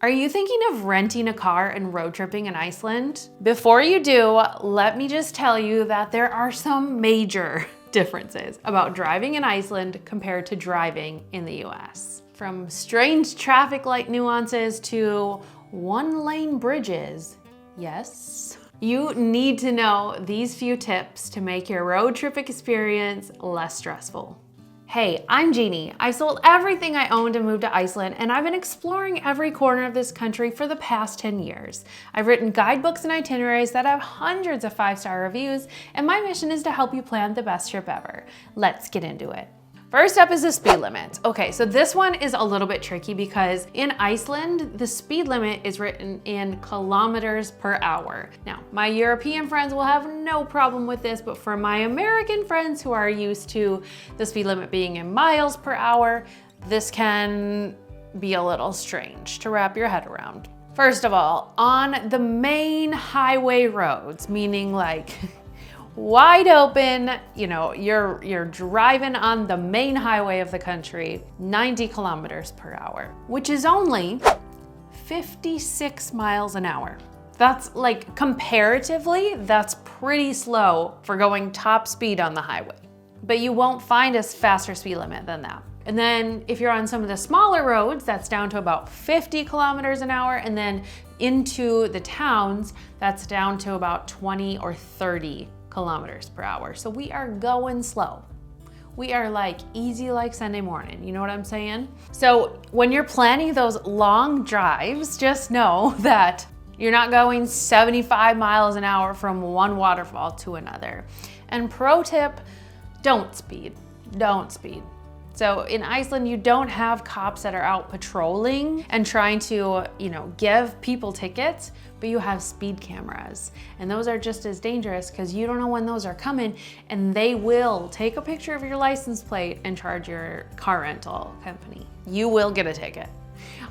Are you thinking of renting a car and road tripping in Iceland? Before you do, let me just tell you that there are some major differences about driving in Iceland compared to driving in the US. From strange traffic light nuances to one-lane bridges, yes. You need to know these few tips to make your road trip experience less stressful. Hey, I'm Jeannie. I sold everything I owned and moved to Iceland, and I've been exploring every corner of this country for the past 10 years. I've written guidebooks and itineraries that have hundreds of 5-star reviews, and my mission is to help you plan the best trip ever. Let's get into it. First up is the speed limit. Okay, so this one is a little bit tricky because in Iceland, the speed limit is written in kilometers per hour. Now, my European friends will have no problem with this, but for my American friends who are used to the speed limit being in miles per hour, this can be a little strange to wrap your head around. First of all, on the main highway roads, meaning like wide open, you're driving on the main highway of the country, 90 kilometers per hour, which is only 56 miles an hour. That's like, comparatively, that's pretty slow for going top speed on the highway. But you won't find a faster speed limit than that. And then if you're on some of the smaller roads, that's down to about 50 kilometers an hour. And then into the towns, that's down to about 20 or 30 kilometers per hour. So we are going slow. We are like easy like Sunday morning, you know what I'm saying? So when you're planning those long drives, just know that you're not going 75 miles an hour from one waterfall to another. And pro tip, don't speed. So in Iceland, you don't have cops that are out patrolling and trying to, give people tickets, but you have speed cameras. And those are just as dangerous because you don't know when those are coming, and they will take a picture of your license plate and charge your car rental company. You will get a ticket.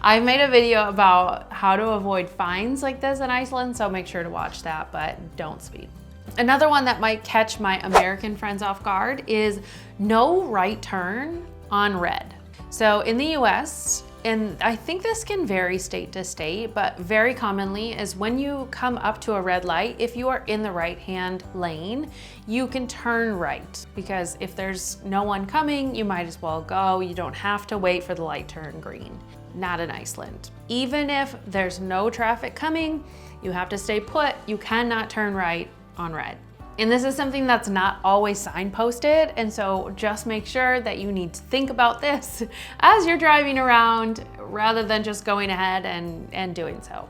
I made a video about how to avoid fines like this in Iceland, so make sure to watch that, but don't speed. Another one that might catch my American friends off guard is no right turn on red. So in the US, and I think this can vary state to state, but very commonly is when you come up to a red light, if you are in the right-hand lane, you can turn right, because if there's no one coming, you might as well go. You don't have to wait for the light to turn green. Not in Iceland. Even if there's no traffic coming, you have to stay put. You cannot turn right on red. And this is something that's not always signposted, and so just make sure that you need to think about this as you're driving around rather than just going ahead and doing so.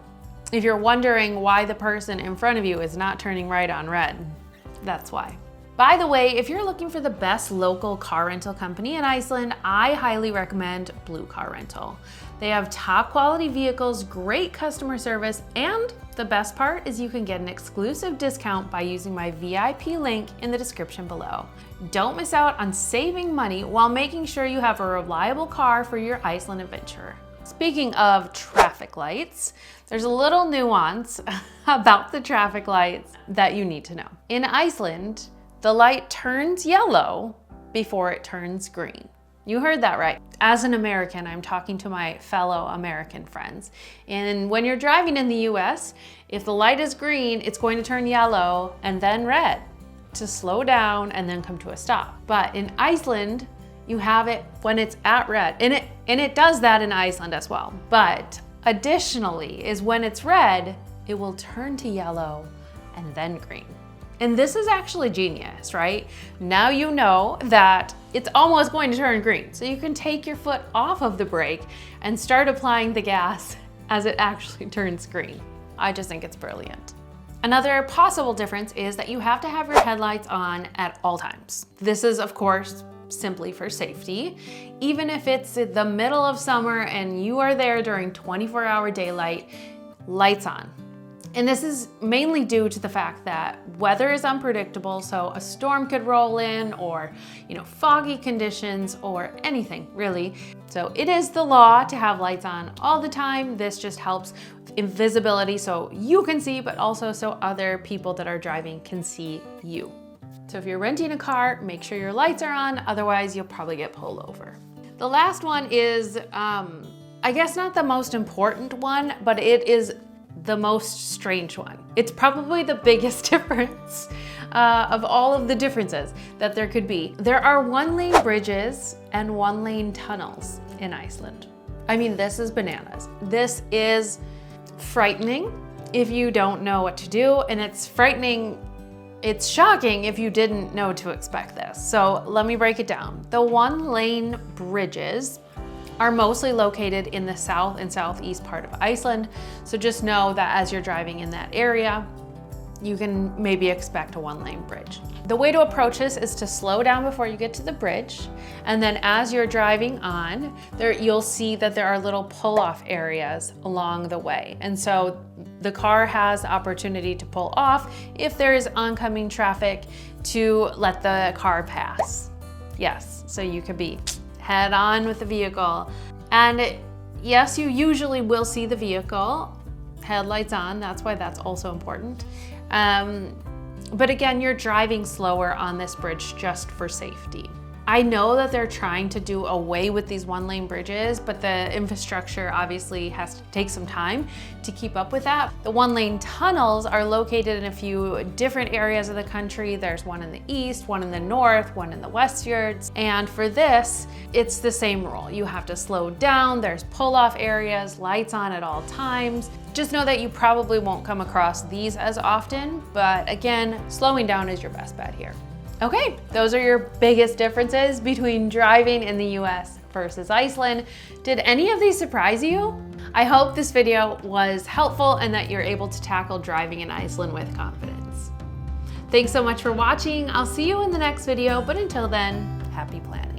If you're wondering why the person in front of you is not turning right on red, that's why. By the way, if you're looking for the best local car rental company in Iceland, I highly recommend Blue Car Rental. They have top quality vehicles, great customer service, and the best part is you can get an exclusive discount by using my VIP link in the description below. Don't miss out on saving money while making sure you have a reliable car for your Iceland adventure. Speaking of traffic lights, there's a little nuance about the traffic lights that you need to know. In Iceland, the light turns yellow before it turns green. You heard that right. As an American, I'm talking to my fellow American friends. And when you're driving in the US, if the light is green, it's going to turn yellow and then red to slow down and then come to a stop. But in Iceland, you have it when it's at red. And it does that in Iceland as well. But additionally is when it's red, it will turn to yellow and then green. And this is actually genius, right? Now you know that it's almost going to turn green, so you can take your foot off of the brake and start applying the gas as it actually turns green. I just think it's brilliant. Another possible difference is that you have to have your headlights on at all times. This is, of course, simply for safety. Even if it's the middle of summer and you are there during 24-hour daylight, lights on. And this is mainly due to the fact that weather is unpredictable, so a storm could roll in, or foggy conditions, or anything really. So it is the law to have lights on all the time. This just helps in visibility so you can see, but also so other people that are driving can see you. So if you're renting a car, make sure your lights are on, otherwise you'll probably get pulled over. The last one is I guess not the most important one, but it is the most strange one. It's probably the biggest difference of all of the differences that there could be. There are 1-lane bridges and 1-lane tunnels in Iceland. I mean, this is bananas. This is frightening if you don't know what to do, and it's frightening, it's shocking if you didn't know to expect this. So let me break it down. The 1-lane bridges are mostly located in the south and southeast part of Iceland. So just know that as you're driving in that area, you can maybe expect a 1-lane bridge. The way to approach this is to slow down before you get to the bridge. And then as you're driving on, you'll see that there are little pull-off areas along the way. And so the car has opportunity to pull off if there is oncoming traffic to let the car pass. Yes, so you could be head on with the vehicle. And yes, you usually will see the vehicle, headlights on, that's why that's also important. But again, you're driving slower on this bridge just for safety. I know that they're trying to do away with these 1-lane bridges, but the infrastructure obviously has to take some time to keep up with that. The 1-lane tunnels are located in a few different areas of the country. There's one in the east, one in the north, one in the west yards. And for this, it's the same rule. You have to slow down, there's pull-off areas, lights on at all times. Just know that you probably won't come across these as often, but again, slowing down is your best bet here. Okay, those are your biggest differences between driving in the US versus Iceland. Did any of these surprise you? I hope this video was helpful and that you're able to tackle driving in Iceland with confidence. Thanks so much for watching. I'll see you in the next video, but until then, happy planning.